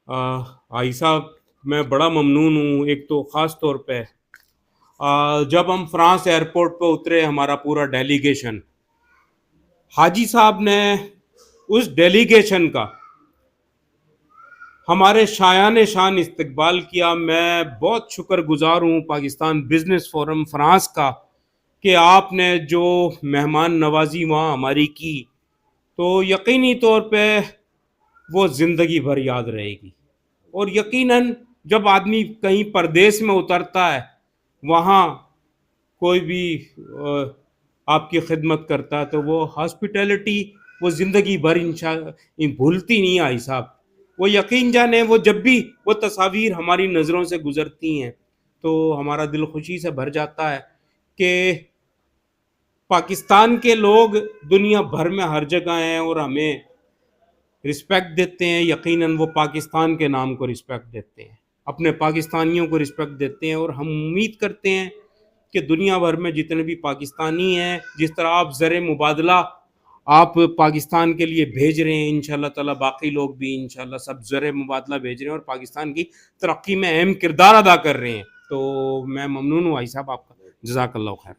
भाई साहब, मैं बड़ा ममनून हूँ। एक तो ख़ास तौर पे जब हम फ्रांस एयरपोर्ट पे उतरे, हमारा पूरा डेलीगेशन, हाजी साहब ने उस डेलीगेशन का हमारे शायान शान इस्तकबाल किया। मैं बहुत शुक्रगुजार हूँ पाकिस्तान बिजनेस फोरम फ्रांस का कि आपने जो मेहमान नवाजी वहाँ हमारी की, तो यकीनी तौर पे वो ज़िंदगी भर याद रहेगी। और यकीनन जब आदमी कहीं परदेश में उतरता है, वहाँ कोई भी आपकी खिदमत करता है, तो वो हॉस्पिटैलिटी वो ज़िंदगी भर इंशा भूलती नहीं आई साहब। वो यकीन जाने, वो जब भी वो तस्वीर हमारी नज़रों से गुज़रती हैं तो हमारा दिल खुशी से भर जाता है कि पाकिस्तान के लोग दुनिया भर में हर जगह हैं और हमें रिस्पेक्ट देते हैं। यकीनन वो पाकिस्तान के नाम को रिस्पेक्ट देते हैं, अपने पाकिस्तानियों को रिस्पेक्ट देते हैं। और हम उम्मीद करते हैं कि दुनिया भर में जितने भी पाकिस्तानी हैं, जिस तरह आप ज़र मुबादला आप पाकिस्तान के लिए भेज रहे हैं, इंशाल्लाह ताला बाकी लोग भी इंशाल्लाह सब ज़र मुबादला भेज रहे हैं और पाकिस्तान की तरक्की में अहम किरदार अदा कर रहे हैं। तो मैं ममनून हूँ भाई साहब आपका। जज़ाकल्लाह खैर।